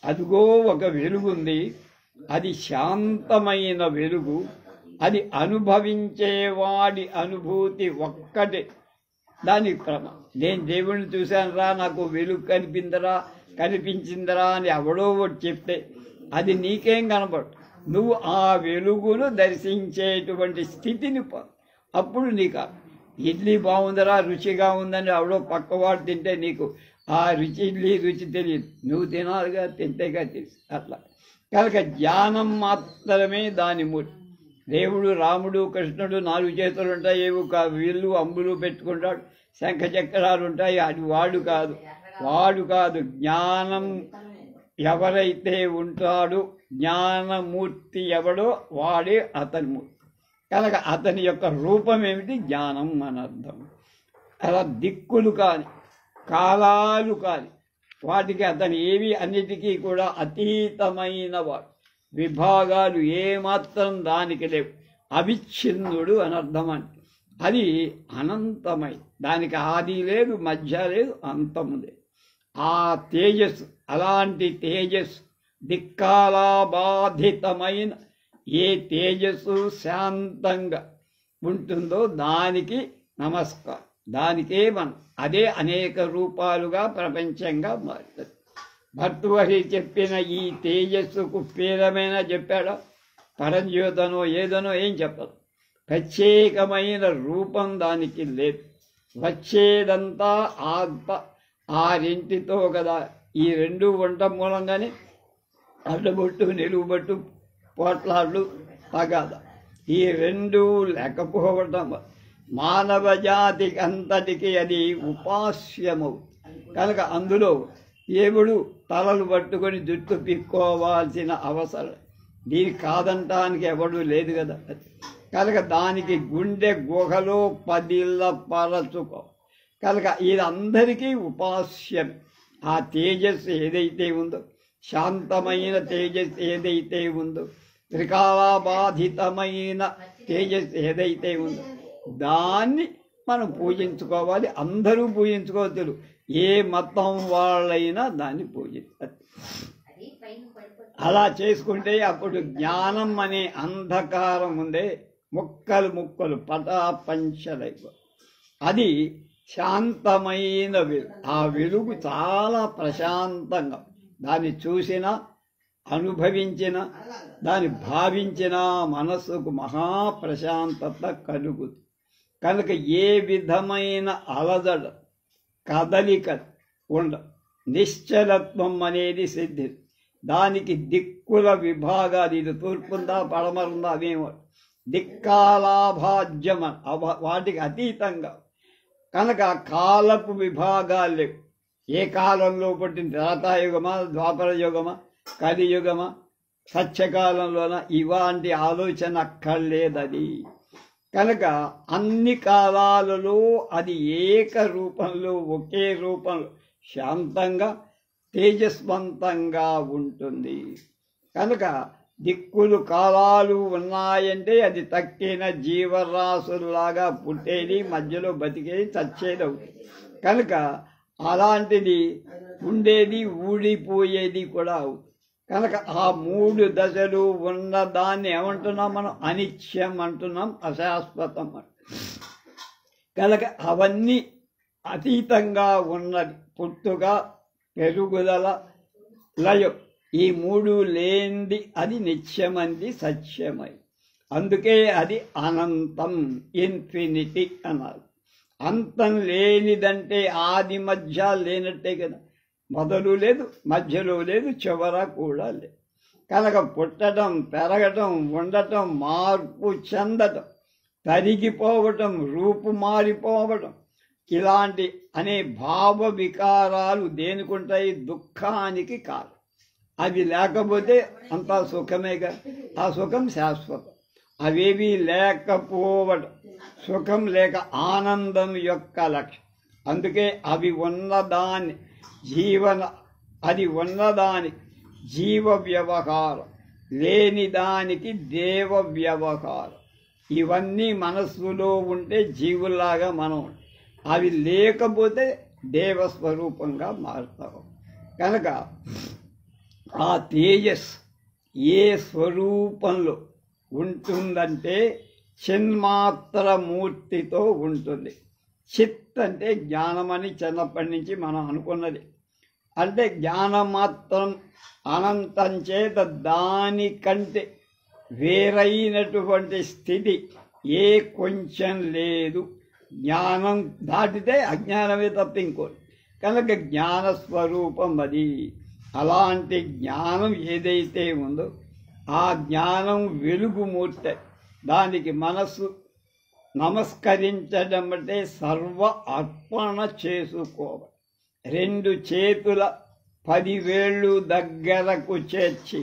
అదిగో ఒక వెలుగుంది. అది శాంతమైన వెలుగు. అది అనుభవించేవాడి అనుభూతి ఒక్కటే దానికి క్రమం. నేను దేవుణ్ణి చూశాను రా, నాకు వెలుగు కనిపించిందిరా అని ఎవడో ఒకటి చెప్తే అది నీకేం కనపడు. నువ్వు ఆ వెలుగును దర్శించేటువంటి స్థితిని అప్పుడు నీకు ఇడ్లీ బాగుందరా, రుచిగా ఉందని ఎవడో పక్కవాడు తింటే నీకు ఆ ఇడ్లీ రుచి తెలియదు. నువ్వు తినాలిగా, తింటేగా తెలుసు. అట్లా కనుక జ్ఞానం మాత్రమే దాని మూర్తి. దేవుడు రాముడు కృష్ణుడు 4 చేతులు ఉంటాయి, ఏవో విల్లు అంబులు పెట్టుకుంటాడు, శంఖ చక్రాలు ఉంటాయి. అది వాడు కాదు. జ్ఞానం ఎవరైతే ఉంటాడో జ్ఞానమూర్తి ఎవడో వాడే అతని మూర్తి. కనుక అతని యొక్క రూపం ఏమిటి? జ్ఞానం అని అర్థం. అలా దిక్కులు కాని కాలాలు కాని వాటికి అతను ఏవి అన్నిటికీ కూడా అతీతమైన వాడు. విభాగాలు ఏమాత్రం దానికి లేవు. అవిచ్ఛిన్నుడు అని అర్థం. అంటే అది అనంతమై, దానికి ఆది లేదు, మధ్య లేదు, అంతము లేదు. ఆ తేజస్సు, అలాంటి తేజస్సు దిక్కాలాబాధితమైన ఏ తేజస్సు శాంతంగా ఉంటుందో దానికి నమస్కారం. దానికే మనం అదే అనేక రూపాలుగా ప్రపంచంగా మారుతుంది. భర్తృహరి చెప్పిన ఈ తేజస్సుకు పేరమైనా చెప్పాడా? పరంజ్యోతనో ఏదనో ఏం చెప్పదు. ప్రత్యేకమైన రూపం దానికి లేదు. వచ్చేదంతా ఆత్మ. ఆ రెంటితో కదా ఈ 2 వంట మూలంగానే అడ్డబొట్టు నిలువుబట్టు పోట్లాళ్ళు తగాద. ఈ 2 లేకపోవడం మానవ జాతికి అంతటికి అది ఉపాస్యమవు. కనుక అందులో దేవుడు తలలు పట్టుకొని జుట్టు పిక్కోవాల్సిన అవసరం దీనికి కాదంటానికి ఎవడు లేదు కదా. కనుక దానికి గుండె గుహలో 10 పరచుకో. కనుక ఇది అందరికీ ఉపాస్యం. ఆ తేజస్సు ఏదైతే ఉందో, శాంతమైన తేజస్సు ఏదైతే ఉందో, త్రికాలాబాధితమైన తేజస్సు ఏదైతే ఉందో దాన్ని మనం పూజించుకోవాలి. అందరూ పూజించుకోవచ్చు. ఏ మతం వాళ్ళైనా దాన్ని పూజిస్తారు. అలా చేసుకుంటే అప్పుడు జ్ఞానం అనే అంధకారం ఉందే ముక్కలు పటాపంచలైపో అది శాంతమైన వెలుగు. ఆ వెలుగు చాలా ప్రశాంతంగా దాన్ని చూసినా అనుభవించిన దాన్ని భావించిన మనస్సుకు మహాప్రశాంతత కలుగుతుంది. కనుక ఏ విధమైన అలజడ కదలిక ఉండ నిశ్చలత్వం అనేది సిద్ధి. దానికి దిక్కుల విభాగాలు, ఇది తూర్పుందా పడమరుందా అవేమో దిక్కాలాభాజ్యం వాటికి అతీతంగా. కనుక కాలపు విభాగాలు లేవు. ఏ కాలంలో పుట్టిన త్రేతాయుగమా, ద్వాపర యుగమా, కలియుగమా, సత్యకాలంలోన ఇవాంటి ఆలోచన అక్కర్లేదది. కనుక అన్ని కాలాలలో అది ఏక రూపంలో ఒకే రూపంలో శాంతంగా తేజస్వంతంగా ఉంటుంది. కనుక దిక్కులు కాలాలు ఉన్నాయంటే అది తక్కిన జీవరాశుల్లాగా పుట్టేది, మధ్యలో బతికేది, చచ్చేది అవుతుంది. కనుక అలాంటిది ఉండేది, ఊడిపోయేది కూడా అవుతుంది. కనుక ఆ మూడు దశలు ఉన్నదాన్ని ఏమంటున్నాం మనం? అనిత్యం అంటున్నాం, అశాశ్వతం. కనుక అవన్నీ అతీతంగా ఉన్నది. పుట్టుక, పెరుగుదల, లయం, ఈ మూడు లేనిది అది నిత్యమంది, సత్యమై. అందుకే అది అనంతం, ఇన్ఫినిటీ అన్నారు. అంతం లేనిదంటే ఆది మధ్య లేనట్టే కదా. మొదలు లేదు, మధ్యలో లేదు, చివర కూడా లేదు. కనుక పుట్టడం, పెరగటం, ఉండటం, మార్పు చెందటం, తరిగిపోవటం, రూపు మారిపోవటం, ఇలాంటి అనే భావ వికారాలు దేనికుంటాయి? దుఃఖానికి కారణం. అవి లేకపోతే అంతా సుఖమేగా. ఆ సుఖం శాశ్వతం. అవేవి లేకపోవడం సుఖం లేక ఆనందం యొక్క లక్ష్యం. అందుకే అవి ఉన్నదాన్ని అది ఉన్నదానికి జీవ వ్యవహారం, లేని దానికి దేవ వ్యవహారం. ఇవన్నీ మనస్సులో ఉంటే జీవుల్లాగా మనం, అవి లేకపోతే దేవస్వరూపంగా మారుతాం. కనుక ఆ తేజస్ ఏ స్వరూపంలో ఉంటుందంటే చిన్మాత్ర మూర్తితో ఉంటుంది. చిత్ అంటే జ్ఞానమని చిన్నప్పటి నుంచి మనం అనుకున్నది. అంటే జ్ఞానమాత్రం అనంతం చేత దానికంటే వేరైనటువంటి స్థితి ఏ కొంచెం లేదు. జ్ఞానం దాటితే అజ్ఞానమే తప్ప ఇంకోటి. కనుక జ్ఞానస్వరూపం అది. అలాంటి జ్ఞానం ఏదైతే ఉందో ఆ జ్ఞానం వెలుగుమూర్తి. దానికి మనస్సు నమస్కరించడం అంటే సర్వ అర్పణ చేసుకోవాలి. 2 చేతుల 10 వేళ్ళు దగ్గరకు చేర్చి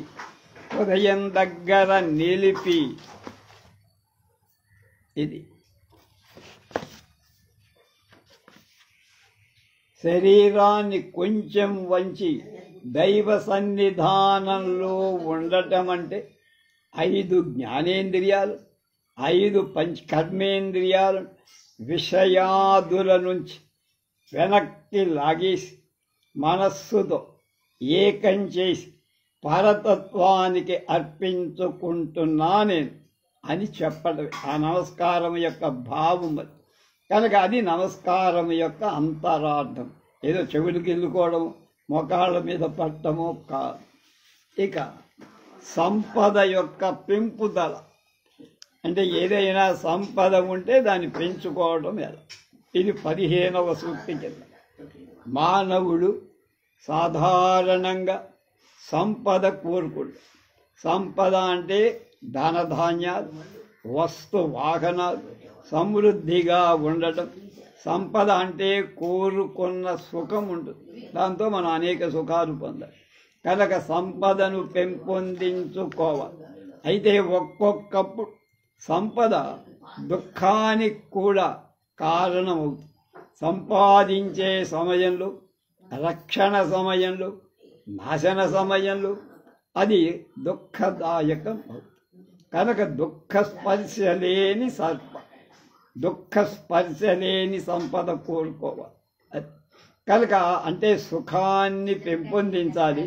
హృదయం దగ్గర నిలిపి, ఇది శరీరాన్ని కొంచెం వంచి దైవ సన్నిధానంలో ఉండటం అంటే 5 జ్ఞానేంద్రియాలు, 5 కర్మేంద్రియాలు విషయాదుల నుంచి వెనక్కి లాగేసి మనస్సుతో ఏకం చేసి పరతత్వానికి అర్పించుకుంటున్నా నేను అని చెప్పడం ఆ నమస్కారం యొక్క భావం. కనుక అది నమస్కారం యొక్క అంతరార్థం. ఏదో చెవులు గిల్లుకోవడం, మొకాళ్ళ మీద పట్టడమో కాదు. ఇక సంపద యొక్క పెంపుదల అంటే ఏదైనా సంపద ఉంటే దాన్ని పెంచుకోవడం ఎలా? ఇది 15వ సూక్తి కింద. మానవుడు సాధారణంగా సంపద కోరుకుంటు. సంపద అంటే ధనధాన్యాలు, వస్తు వాహనాలు, సమృద్ధిగా ఉండటం. సంపద అంటే కోరుకున్న సుఖం ఉంటుంది. దాంతో మనం అనేక సుఖాలు పొందాలి. కనుక సంపదను పెంపొందించుకోవాలి. అయితే ఒక్కొక్కప్పుడు సంపద దుఃఖానికి కూడా కారణమవుతుంది. సంపాదించే సమయంలో, రక్షణ సమయంలో, నాశన సమయంలో అది దుఃఖదాయకం అవుతుంది. కనుక దుఃఖ స్పర్శ లేని సంపద కోరుకోవాలి. కనుక అంటే సుఖాన్ని పెంపొందించాలి,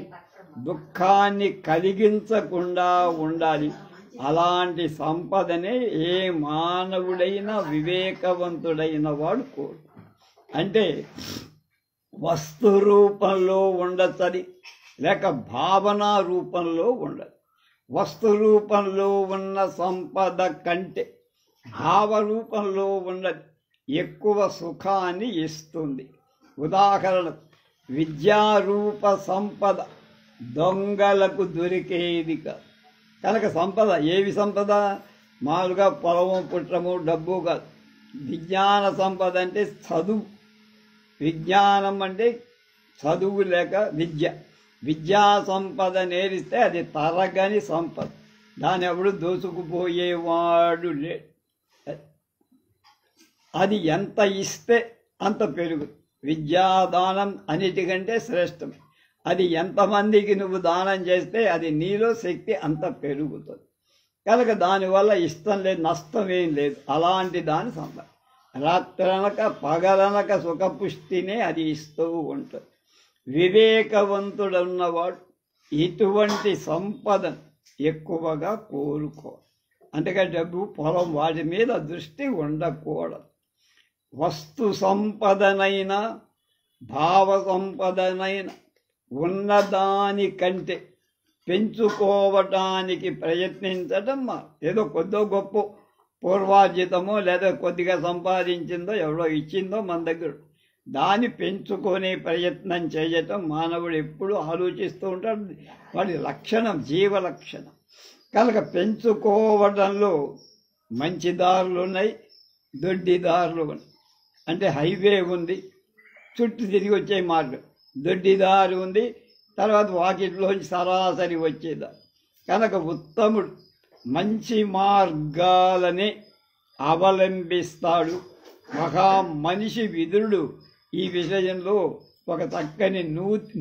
దుఃఖాన్ని కలిగించకుండా ఉండాలి. అలాంటి సంపదనే ఏ మానవుడైనా వివేకవంతుడైన వాడు కోరు. అంటే వస్తు రూపంలో ఉండొచ్చది, లేక భావన రూపంలో ఉండదు. వస్తు రూపంలో ఉన్న సంపద కంటే భావ రూపంలో ఉన్నది ఎక్కువ సుఖాన్ని ఇస్తుంది. ఉదాహరణ, విద్యారూప సంపద దొంగలకు దొరికేది కాదు. కనుక సంపద ఏవి సంపద? మామూలుగా పొలము, పుట్టము, డబ్బు కాదు. విజ్ఞాన సంపద అంటే చదువు. విజ్ఞానం అంటే చదువు లేక విద్య. విద్యా సంపద నేరిస్తే అది తరగని సంపద. దాని ఎవడు దోచుకుపోయేవాడు లేడు. అది ఎంత ఇస్తే అంత పెరుగుతుంది. విద్యాదానం అన్నిటికంటే శ్రేష్టం. అది ఎంతమందికి నువ్వు దానం చేస్తే అది నీలో శక్తి అంత పెరుగుతుంది. కనుక దానివల్ల ఇష్టం లేదు, నష్టం ఏం లేదు. అలాంటి దాని సంపద రాత్రనక పగలనక సుఖపుష్టినే అది ఇస్తూ ఉంటుంది. వివేకవంతుడున్నవాడు ఇటువంటి సంపదను ఎక్కువగా కోరుకోవాలి. అంతేగా డబ్బు, పొలం వాటి మీద దృష్టి ఉండకూడదు. వస్తు సంపదనైనా భావ సంపదనైనా ఉన్నదానికంటే పెంచుకోవటానికి ప్రయత్నించటం ఏదో కొద్దో గొప్ప పూర్వార్జితమో లేదా కొద్దిగా సంపాదించిందో ఎవరో ఇచ్చిందో మన దగ్గర దాన్ని పెంచుకునే ప్రయత్నం చేయటం మానవుడు ఎప్పుడు ఆలోచిస్తూ ఉంటాడు. వాడి లక్షణం, జీవ లక్షణం. కనుక పెంచుకోవడంలో మంచి దారులు ఉన్నాయి, దొడ్డి దారులు ఉన్నాయి. అంటే హైవే ఉంది, చుట్టూ తిరిగి వచ్చే మార్గం. దొడ్డి దారి ఉంది, తర్వాత వాకిట్లోంచి సరాసరి వచ్చేదారు. కనుక ఉత్తముడు మంచి మార్గాలని అవలంబిస్తాడు. మహా మనిషి విదురుడు ఈ విషయంలో ఒక చక్కని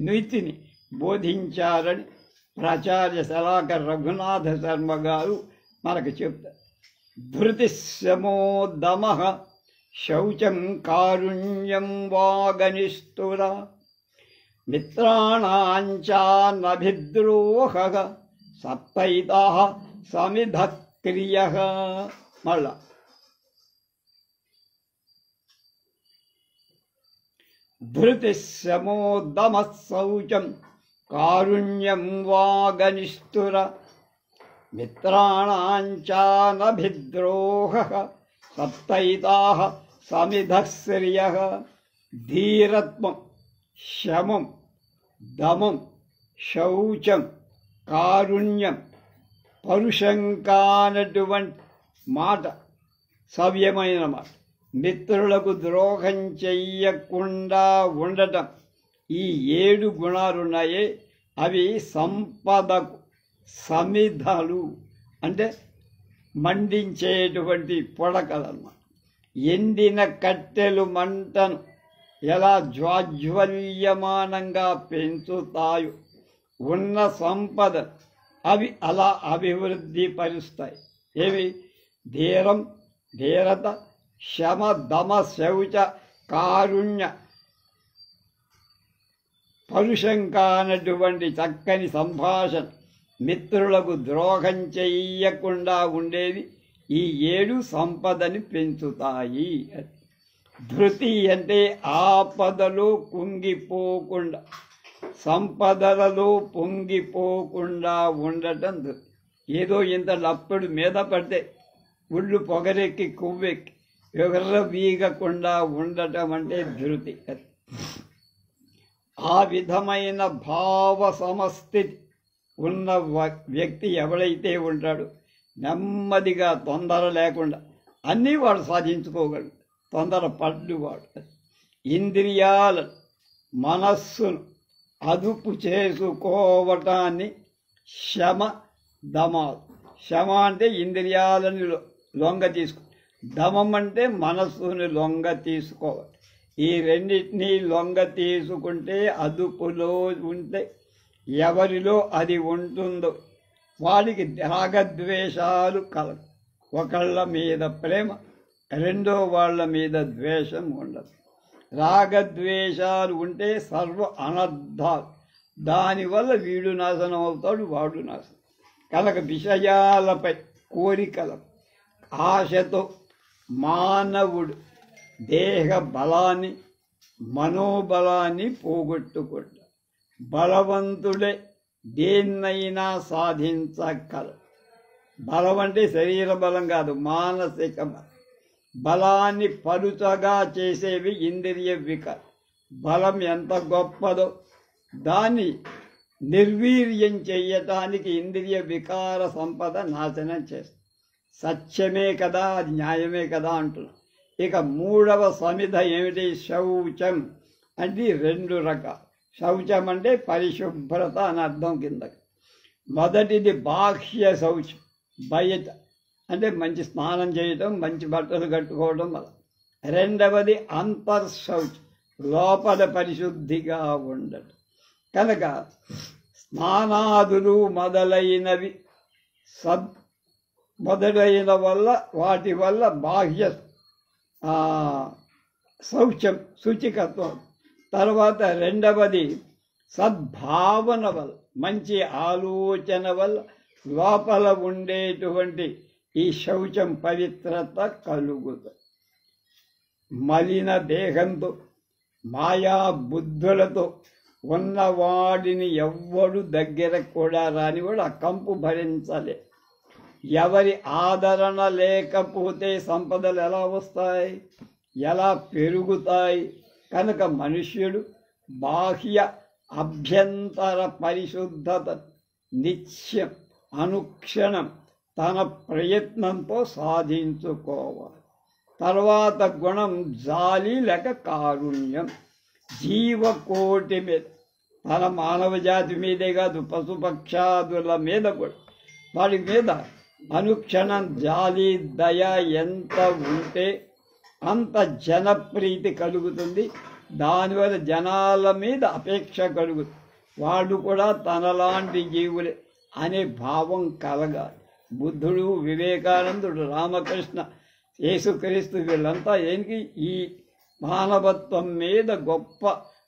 నీతిని బోధించారని ప్రాచార్య శలాకర్ రఘునాథ శర్మ గారు మనకు చెప్తారు. ధృతిశమోదమ శౌచం కారుణ్యం వాగనిష్ఠుర మిత్రాణాంచానభిద్రోహ సప్తైతా సమిధ క్రియ. మళ్ళా ధృతిశమోదమ శౌచం కారుణ్యం వాగనిష్ఠుర మిత్రాణాంచానభిద్రోహ సప్తైతా సమిధ శ్రియ. ధీరత్వం, శమం, దమం, శౌచం, కారుణ్యం, పరుషం కానటువంటి మాట, సవ్యమైన మాట, మిత్రులకు ద్రోహం చెయ్యకుండా ఉండటం. ఈ 7 గుణాలున్నాయే అవి సంపదకు సమిధలు, అంటే మండించేటువంటి పొడకలన్నమాట. ఎండిన కట్టెలు మంటను ఎలా జ్వాజ్వల్యమానంగా పెంచుతాయో ఉన్న సంపద అవి అలా అభివృద్ధి పరుస్తాయి. ఏవి? ధీరం, ధీరత, శమ, దమ, శౌచ, కారుణ్య, పరుషం కానటువంటి చక్కని సంభాషణ, మిత్రులకు ద్రోహం చెయ్యకుండా ఉండేది. ఈ 7 సంపదని పెంచుతాయి. ధృతి అంటే ఆపదలో కుంగిపోకుండా, సంపదలలో పొంగిపోకుండా ఉండటం ధృతి. ఏదో ఇంత లప్పుడు మీద పడితే ఉళ్ళు పొగరెక్కి కొవ్వెక్కి ఎగర్ర వీగకుండా ఉండటం అంటే ధృతి. ఆ విధమైన భావ సమస్థితి ఉన్న వ్యక్తి ఎవడైతే ఉంటాడో నెమ్మదిగా, తొందర లేకుండా అన్నీ వాడు సాధించుకోగలడు. తొందర పడ్డువాడు. ఇంద్రియాలను, మనస్సును అదుపు చేసుకోవటాన్ని శమ, దమాలు. శమ అంటే ఇంద్రియాలని లొంగ తీసుకో, దమం అంటే మనస్సుని లొంగ తీసుకోవాలి. ఈ రెండింటినీ లొంగ తీసుకుంటే, అదుపులో ఉంటే, ఎవరిలో అది ఉంటుందో వాడికి రాగద్వేషాలు కలవు. ఒకళ్ళ మీద ప్రేమ, రెండో వాళ్ళ మీద ద్వేషం ఉండదు. రాగద్వేషాలు ఉంటే సర్వ అనర్థాలు. దానివల్ల వీడు నాశనం అవుతాడు, వాడు నాశనం. కనుక విషయాలపై కోరికల ఆశతో మానవుడు దేహ బలాన్ని, మనోబలాన్ని పోగొట్టుకుంటాడు. బలవంతుడే దేన్నైనా సాధించగల. బలం అంటే శరీర బలం కాదు, మానసిక బలం. బలాన్ని పలుచగా చేసేవి ఇంద్రియ వికారం. బలం ఎంత గొప్పదో దాన్ని నిర్వీర్యం చేయటానికి ఇంద్రియ వికార సంపద నాశనం చేస్తుంది. సత్యమే కదా, అది న్యాయమే కదా అంటున్నాం. ఇక మూడవ సమిధ ఏమిటి? శౌచం. అంటే 2 రకాలు. శౌచం అంటే పరిశుభ్రత అని అర్థం కిందకి. మొదటిది బాహ్య శౌచం, బయట అంటే మంచి స్నానం చేయటం, మంచి బట్టలు కట్టుకోవడం వల్ల. రెండవది అంతర్శౌచం, లోపల పరిశుద్ధిగా ఉండటం. కనుక స్నానాదులు మొదలైనవి వాటి వల్ల బాహ్య శౌచం, శుచికత్వం. తర్వాత రెండవది సద్భావన వల్ల, మంచి ఆలోచన వల్ల లోపల ఉండేటువంటి ఈ శౌచం పవిత్రత కలుగుతుంది. మలిన దేహంతో మాయా బుద్ధులతో ఉన్నవాడిని ఎవ్వడు దగ్గర కూడా రానివాడు, ఆ కంపు భరించలే. ఎవరి ఆదరణ లేకపోతే సంపదలు ఎలా వస్తాయి, ఎలా పెరుగుతాయి? కనుక మనుష్యుడు బాహ్య అభ్యంతర పరిశుద్ధత నిత్యం అనుక్షణం తన ప్రయత్నంతో సాధించుకోవాలి. తర్వాత గుణం జాలి లేక కారుణ్యం. జీవకోటి మీద, తన మానవ జాతి మీదే కాదు, పశుపక్షాదుల మీద కూడా, వాడి మీద అనుక్షణం జాలి దయ ఎంత ఉంటే అంత జనప్రీతి కలుగుతుంది. దానివల్ల జనాల మీద అపేక్ష కలుగుతుంది. వాళ్ళు కూడా తనలాంటి జీవులే అనే భావం కలగాలి. బుద్ధుడు, వివేకానందుడు, రామకృష్ణ, యేసుక్రీస్తు వీళ్ళంతా ఏంటి? ఈ మానవత్వం మీద గొప్ప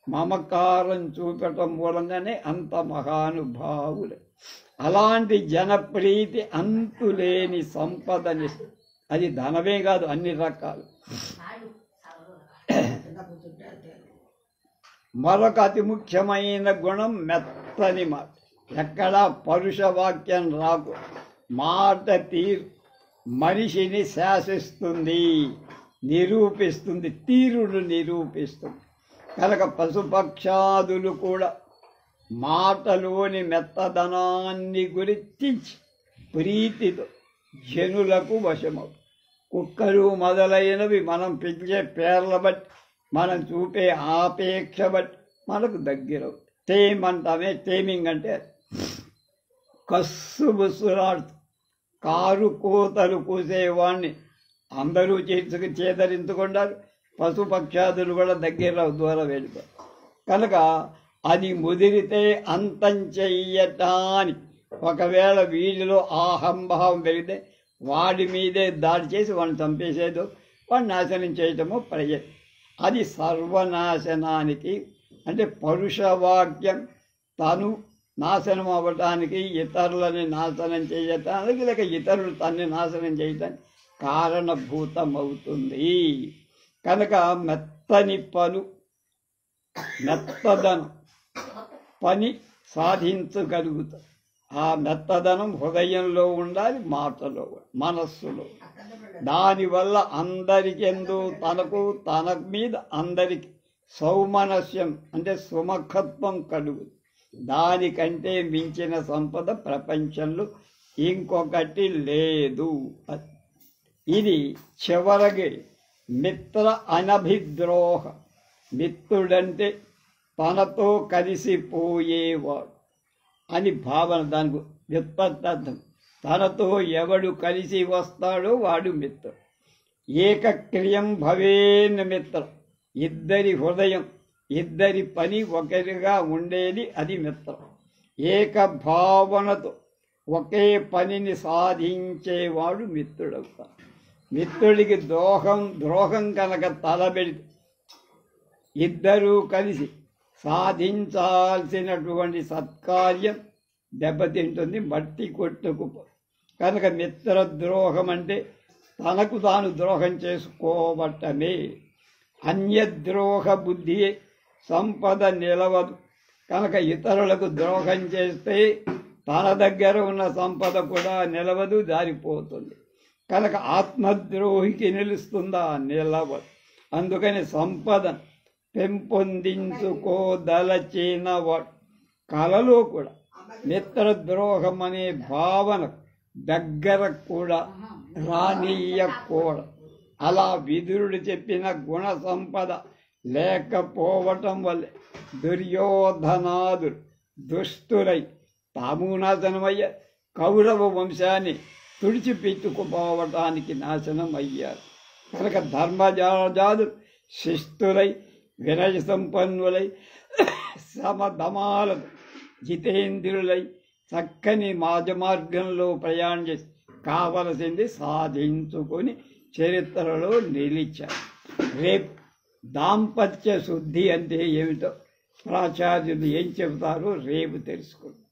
మమకారం చూపటం మూలంగానే అంత మహానుభావులే. అలాంటి జనప్రీతి అంతులేని సంపదని, అది ధనమే కాదు, అన్ని రకాలు. మరొక అతి ముఖ్యమైన గుణం మెత్తని మాట. ఎక్కడా పరుష వాక్యం రాకు. మాట తీరు మనిషిని శాసిస్తుంది, నిరూపిస్తుంది, తీరును నిరూపిస్తుంది. కనుక పశుపక్షాదులు కూడా మాటలోని మెత్తదనాన్ని గుర్తించి ప్రీతితో జనులకు వశమవు. కుక్కలు మొదలైనవి మనం పిలిచే పేర్ల బట్టి, మనం చూపే ఆపేక్ష బట్టి మనకు దగ్గరవు. తేమంటామే, టేమింగ్ అంటే కస్సు బుస్సులాడుతూ కారు కోతలు కూసేవాడిని అందరూ చేదరించుకుంటారు. పశుపక్షాదులు కూడా దగ్గర దూరం వెళ్ళిపోయి. కనుక అది ముదిరితే అంతం చెయ్యటానికి, ఒకవేళ వీడిలో అహంభావం పెరిగితే వాడి మీదే దాడి చేసి వాడిని చంపేసేదో, వాడిని నాశనం చేయటమో ప్రయత్నం. అది సర్వనాశనానికి, అంటే పరుషవాక్యం తను నాశనం అవ్వటానికి, ఇతరులని నాశనం చేయటానికి, లేక ఇతరులు తన్ని నాశనం చేయటానికి కారణభూతమవుతుంది. కనుక మెత్తని మెత్తదనం పని సాధించగలుగుతాం. ఆ మెత్తదనం హృదయంలో ఉండాలి, మాటలో, మనస్సులో. దానివల్ల అందరికెందు, తన మీద అందరికి సౌమనస్యం అంటే సుముఖత్వం కలుగు. దానికంటే మించిన సంపద ప్రపంచంలో ఇంకొకటి లేదు. ఇది చివరికి మిత్ర అనభిద్రోహ. మిత్రుడంటే తనతో కలిసిపోయేవాడు అని భావన. దానికి వ్యుత్పత్తార్థం, తనతో ఎవడు కలిసి వస్తాడో వాడు మిత్రుడు. ఏకక్రియం భవేన్ మిత్రం. ఇద్దరి హృదయం, ఇద్దరి పని ఒకరిగా ఉండేది, అది మిత్రం. ఏకభావనతో ఒకే పనిని సాధించేవాడు మిత్రుడవుతాడు. మిత్రుడికి ద్రోహం కనుక తలబెడితే ఇద్దరూ కలిసి సాధించాల్సినటువంటి సత్కార్యం దెబ్బతింటుంది, మట్టి కొట్టుకు. కనుక మిత్రద్రోహం అంటే తనకు తాను ద్రోహం చేసుకోవటమే. అన్యద్రోహ బుద్ధియే సంపద నిలవదు. కనుక ఇతరులకు ద్రోహం చేస్తే తన దగ్గర ఉన్న సంపద కూడా నిలవదు, జారిపోతుంది. కనుక ఆత్మద్రోహికి నిలుస్తుందా? నిలవదు. అందుకని సంపద పెంపొందించుకోదలచిన కళలో కూడా మిత్రద్రోహం అనే భావన దగ్గర కూడా రానీయకూడదు. అలా విదురుడు చెప్పిన గుణ సంపద లేకపోవటం వల్ల దుర్యోధనాదులు దుష్టులై తాము నాశనమయ్య కౌరవ వంశాన్ని తుడిచిపెట్టుకుపోవటానికి నాశనం అయ్యారు. కనుక ధర్మజాదులు శిస్తులై వినయ సంపన్నులై సమధమాలను జితేంద్రులై చక్కని మాజమార్గంలో ప్రయాణం చేసి కావలసింది సాధించుకొని చరిత్రలో నిలిచారు. రేపు దాంపత్య శుద్ధి అంటే ఏమిటో ప్రాచార్యులు ఏం చెబుతారో రేపు తెలుసుకుంటారు.